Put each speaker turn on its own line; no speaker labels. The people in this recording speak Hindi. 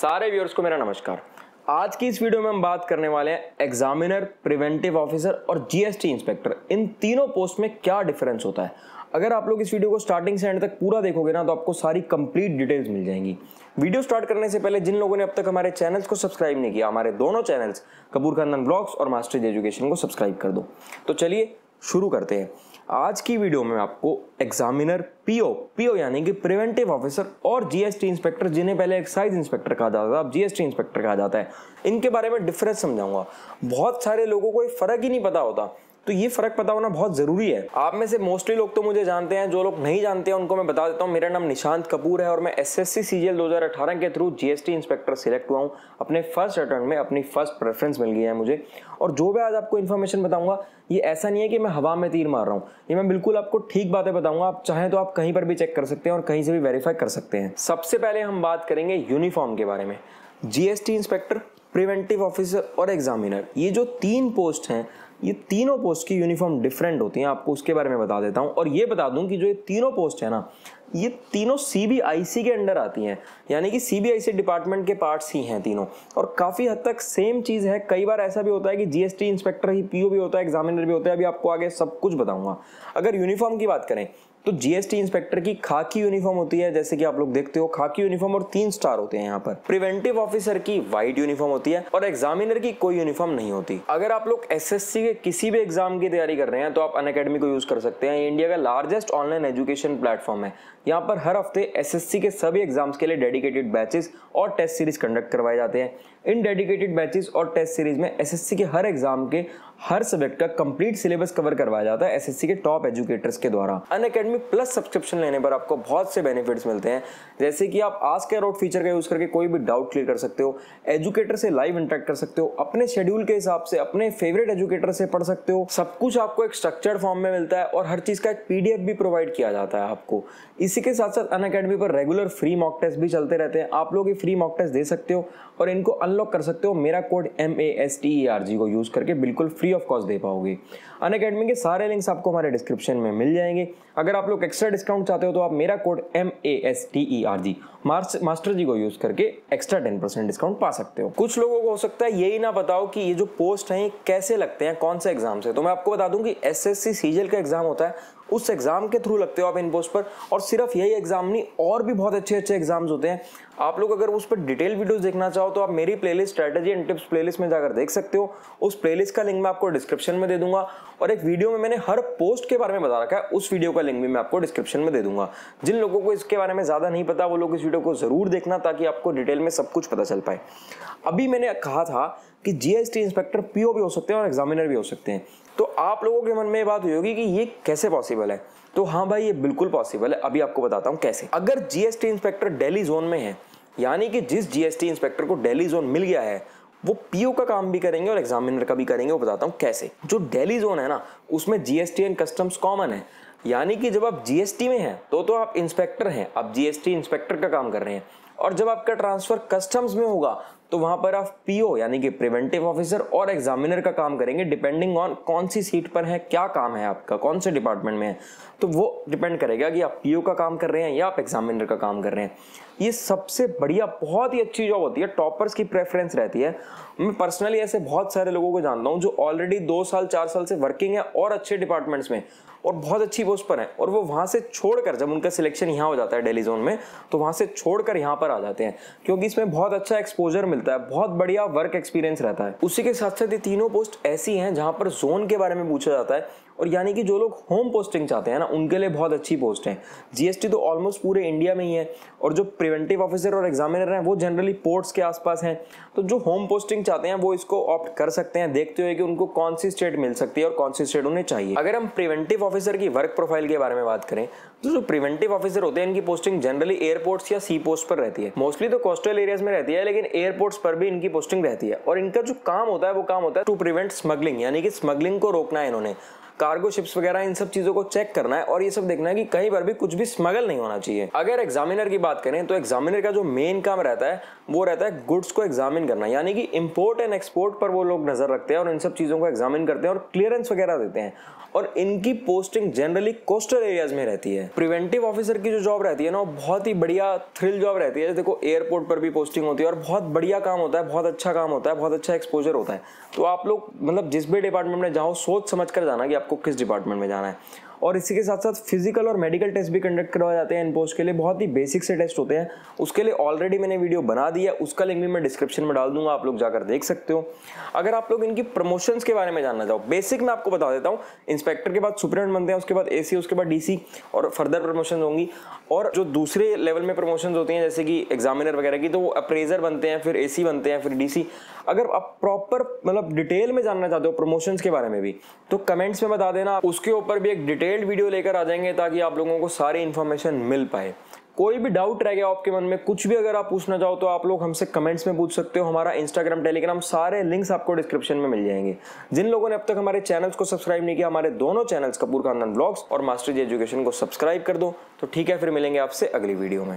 सारे व्यूअर्स को मेरा नमस्कार। आज की इस वीडियो में हम बात करने वाले हैं एग्जामिनर, प्रिवेंटिव ऑफिसर और जीएसटी इंस्पेक्टर, इन तीनों पोस्ट में क्या डिफरेंस होता है। अगर आप लोग इस वीडियो को स्टार्टिंग से एंड तक पूरा देखोगे ना तो आपको सारी कंप्लीट डिटेल्स मिल जाएंगी। वीडियो स्टार्ट करने से पहले जिन लोगों ने अब तक हमारे चैनल्स को सब्सक्राइब नहीं किया, हमारे दोनों चैनल्स कपूर खानदान ब्लॉग्स और मास्टर्स एजुकेशन को सब्सक्राइब कर दो। तो चलिए शुरू करते हैं। आज की वीडियो में आपको एग्जामिनर, पीओ यानी कि प्रिवेंटिव ऑफिसर और जीएसटी इंस्पेक्टर, जिन्हें पहले एक्साइज इंस्पेक्टर कहा जाता था, अब जीएसटी इंस्पेक्टर कहा जाता है, इनके बारे में डिफरेंस समझाऊंगा। बहुत सारे लोगों को ये फर्क ही नहीं पता होता, तो ये फर्क पता होना बहुत जरूरी है। आप में से मोस्टली लोग तो मुझे जानते हैं, जो लोग नहीं जानते हैं उनको मैं बता देता हूँ। मेरा नाम निशांत कपूर है और मैं एसएससी सीजीएल 2018 के थ्रू जीएसटी इंस्पेक्टर सिलेक्ट हुआ हूँ। अपने फर्स्ट अटेम्प्ट में अपनी फर्स्ट प्रेफरेंस मिल गई है मुझे। और जो भी आज आपको इन्फॉर्मेशन बताऊंगा, ये ऐसा नहीं है कि मैं हवा में तीर मार रहा हूँ, ये मैं बिल्कुल आपको ठीक बातें बताऊंगा। आप चाहें तो आप कहीं पर भी चेक कर सकते हैं और कहीं से भी वेरीफाई कर सकते हैं। सबसे पहले हम बात करेंगे यूनिफॉर्म के बारे में। जीएसटी इंस्पेक्टर, प्रिवेंटिव ऑफिसर और एग्जामिनर, ये जो तीन पोस्ट हैं, ये तीनों पोस्ट की यूनिफॉर्म डिफरेंट होती हैं। आपको उसके बारे में बता देता हूं। और ये बता दूं कि जो ये तीनों पोस्ट है ना, ये तीनों सीबीआईसी के अंडर आती हैं, यानी कि सीबीआईसी डिपार्टमेंट के पार्ट्स ही हैं तीनों, और काफी हद तक सेम चीज है। कई बार ऐसा भी होता है कि जीएसटी इंस्पेक्टर ही पीओ भी होता है, एग्जामिनर भी होता है। अभी आपको आगे सब कुछ बताऊंगा। अगर यूनिफॉर्म की बात करें तो जीएसटी इंस्पेक्टर की खाकी यूनिफॉर्म होती है, जैसे कि आप लोग देखते हो, खाकी यूनिफॉर्म और 3 स्टार होते हैं यहाँ पर। प्रिवेंटिव ऑफिसर की व्हाइट यूनिफॉर्म होती है और एग्जामिनर की कोई यूनिफॉर्म नहीं होती। अगर आप लोग एसएससी के किसी भी एग्जाम की तैयारी कर रहे हैं तो आप अनअकैडमी को यूज कर सकते हैं। इंडिया का लार्जेस्ट ऑनलाइन एजुकेशन प्लेटफॉर्म है। यहाँ पर हर हफ्ते एसएससी के सभी एग्जाम्स के लिए डेडिकेटेड बैचेस और टेस्ट सीरीज कंडक्ट करवाए जाते हैं। इन डेडिकेटेड बैचेस और टेस्ट सीरीज में एसएससी के हर एग्जाम के हर सब्जेक्ट का कंप्लीट सिलेबस कवर करवाया जाता है एसएससी के टॉप एजुकेटर्स के द्वारा। अनअकैडमी प्लस सब्सक्रिप्शन लेने पर आपको बहुत से बेनिफिट्स मिलते हैं, जैसे कि आप आस्क ए राउट फीचर का यूज करके कोई भी डाउट क्लियर कर सकते हो, एजुकेटर से लाइव इंटरेक्ट कर सकते हो, अपने शेड्यूल के हिसाब से अपने फेवरेट एजुकेटर से पढ़ सकते हो। सब कुछ आपको एक स्ट्रक्चर्ड फॉर्म में मिलता है और हर चीज का एक पीडीएफ भी प्रोवाइड किया जाता है आपको। इसी के साथ साथ अनअकैडमी पर रेगुलर फ्री मॉक टेस्ट भी चलते रहते हैं। आप लोग ये फ्री मॉक टेस्ट दे सकते हो और इनको अनलॉक कर सकते हो मेरा कोड MASTERG को यूज करके, बिल्कुल फ्री ऑफ कॉस्ट दे पाओगे। अनअकैडमी के सारे लिंक्स आपको हमारे डिस्क्रिप्शन में मिल जाएंगे। अगर आप लोग एक्स्ट्रा डिस्काउंट चाहते हो तो आप मेरा कोड MASTERG मास्टर जी को यूज करके एक्स्ट्रा 10% डिस्काउंट पा सकते हो। कुछ लोगों को हो सकता है यही ना पता हो कि ये जो पोस्ट हैं ये कैसे लगते हैं, कौन से एग्जाम से। तो मैं आपको बता दूं कि एसएससी सीजीएल का एग्जाम होता है, उस एग्जाम के थ्रू लगते हो आप इन पोस्ट पर। और सिर्फ यही एग्जाम नहीं, और भी बहुत अच्छे अच्छे एग्जाम्स होते हैं। आप लोग अगर उस पर डिटेल वीडियोस देखना चाहो तो आप मेरी playlist strategy and tips playlist में जाकर देख सकते हो। उस प्लेलिस्ट का लिंक मैं आपको डिस्क्रिप्शन में दे दूंगा और एक वीडियो में मैंने हर पोस्ट के बारे में बता रखा है, उस वीडियो का लिंक भी मैं आपको डिस्क्रिप्शन में दे दूंगा। जिन लोगों को इसके बारे में ज्यादा नहीं पता वो लोग इस वीडियो को जरूर देखना, ताकि आपको डिटेल में सब कुछ पता चल पाए। अभी मैंने कहा था कि जीएसटी इंस्पेक्टर पीओ भी हो सकते हैं और एग्जामिनर भी हो सकते हैं। तो आप लोगों के मन में ये बात हुई होगी कि ये कैसे पॉसिबल है। तो हाँ भाई, ये बिल्कुल पॉसिबल है। अभी आपको बताता हूँ कैसे। अगर जीएसटी इंस्पेक्टर दिल्ली जोन में है, यानी कि जिस जीएसटी इंस्पेक्टर को दिल्ली जोन मिल गया है, वो पीओ का काम भी करेंगे और एग्जामिनर का भी करेंगे। वो बताता हूँ कैसे। जो दिल्ली जोन है ना, उसमें जीएसटी एंड कस्टम्स कॉमन है, यानी कि जब आप जीएसटी में हैं तो आप इंस्पेक्टर हैं, आप जीएसटी इंस्पेक्टर का काम कर रहे हैं। और जब आपका ट्रांसफर कस्टम्स में होगा तो वहां पर आप पीओ यानी कि प्रिवेंटिव ऑफिसर और एग्जामिनर का काम करेंगे, डिपेंडिंग ऑन कौन सी सीट पर है, क्या काम है आपका, कौन से डिपार्टमेंट में है। तो वो डिपेंड करेगा कि आप पीओ का काम कर रहे हैं या आप एग्जामिनर का काम कर रहे हैं। ये सबसे बढ़िया, बहुत ही अच्छी जॉब होती है। टॉपर्स की प्रेफरेंस रहती है। मैं पर्सनली ऐसे बहुत सारे लोगों को जानता हूं जो ऑलरेडी 2 साल 4 साल से वर्किंग है और अच्छे डिपार्टमेंट्स में और बहुत अच्छी पोस्ट पर है, और वो वहां से छोड़कर, जब उनका सिलेक्शन यहाँ हो जाता है दिल्ली जोन में, तो वहां से छोड़कर यहाँ पर आ जाते हैं, क्योंकि इसमें बहुत अच्छा एक्सपोजर मिलता है, बहुत बढ़िया वर्क एक्सपीरियंस रहता है। उसी के साथ साथ ये तीनों पोस्ट ऐसी हैं जहां पर जोन के बारे में पूछा जाता है, और यानी कि जो लोग होम पोस्टिंग चाहते हैं ना, उनके लिए बहुत अच्छी पोस्ट है। जीएसटी तो ऑलमोस्ट पूरे इंडिया में ही है, और जो प्रिवेंटिव ऑफिसर और एग्जामिनर हैं वो जनरली पोर्ट्स के आसपास हैं। तो जो होम पोस्टिंग चाहते हैं वो इसको ऑप्ट कर सकते हैं, देखते हुए कि उनको कौन सी स्टेट मिल सकती है और कौन सी स्टेट उन्हें चाहिए। अगर हम प्रिवेंटिव ऑफिसर की वर्क प्रोफाइल के बारे में बात करें तो जो प्रिवेंटिव ऑफिसर होते हैं, इनकी पोस्टिंग जनरली एयरपोर्ट्स या सी पोस्ट पर रहती है। मोस्टली तो कोस्टल एरियाज में रहती है, लेकिन एयरपोर्ट्स पर भी इनकी पोस्टिंग रहती है। और इनका जो काम होता है वो काम होता है टू प्रिवेंट स्मगलिंग, यानी कि स्मगलिंग को रोकना है इन्होंने। कार्गो शिप्स वगैरह, इन सब चीजों को चेक करना है और ये सब देखना है कि कहीं पर भी कुछ भी स्मगल नहीं होना चाहिए। अगर एग्जामिनर की बात करें तो एग्जामिनर का जो मेन काम रहता है वो रहता है गुड्स को एग्जामिन करना, यानी कि इंपोर्ट एंड एक्सपोर्ट पर वो लोग नजर रखते हैं और इन सब चीजों को एग्जामिन करते हैं और क्लियरेंस वगैरह देते हैं। और इनकी पोस्टिंग जनरली कोस्टल एरियाज में रहती है। प्रिवेंटिव ऑफिसर की जो जॉब रहती है ना, वो बहुत ही बढ़िया थ्रिल जॉब रहती है। देखो एयरपोर्ट पर भी पोस्टिंग होती है और बहुत बढ़िया काम होता है, बहुत अच्छा काम होता है, बहुत अच्छा एक्सपोजर होता है। तो आप लोग मतलब जिस भी डिपार्टमेंट में जाओ सोच समझ कर जाना कि आपको किस डिपार्टमेंट में जाना है। और इसी के साथ साथ फिजिकल और मेडिकल टेस्ट भी कंडक्ट करवाए जाते हैं इन पोस्ट के लिए। बहुत ही बेसिक से टेस्ट होते हैं, उसके लिए ऑलरेडी मैंने वीडियो बना दी है, उसका लिंक भी मैं डिस्क्रिप्शन में डाल दूंगा, आप लोग जाकर देख सकते हो। अगर आप लोग इनकी प्रमोशंस के बारे में जानना चाहो, बेसिक मैं आपको बता देता हूँ। इंस्पेक्टर के बाद सुपरिटेंडेंट बनते हैं, उसके बाद एसी, उसके बाद डीसी और फर्दर प्रमोशन होंगी। और जो दूसरे लेवल में प्रमोशन होती हैं जैसे कि एग्जामिनर वगैरह की, तो वो अप्रेजर बनते हैं, फिर एसी बनते हैं, फिर डीसी। अगर आप प्रॉपर मतलब डिटेल में जानना चाहते हो प्रमोशंस के बारे में भी, तो कमेंट्स में बता देना, उसके ऊपर भी एक डिटेल्ड वीडियो लेकर आ जाएंगे ताकि आप लोगों को सारी इन्फॉर्मेशन मिल पाए। कोई भी डाउट रह गया आपके मन में, कुछ भी अगर आप पूछना चाहो तो आप लोग हमसे कमेंट्स में पूछ सकते हो। हमारा इंस्टाग्राम, टेलीग्राम सारे लिंक्स आपको डिस्क्रिप्शन में मिल जाएंगे। जिन लोगों ने अब तक हमारे चैनल्स को सब्सक्राइब नहीं किया, हमारे दोनों चैनल्स कपूर खानदान ब्लॉग्स और मास्टर जी एजुकेशन को सब्सक्राइब कर दो। तो ठीक है, फिर मिलेंगे आपसे अगली वीडियो में।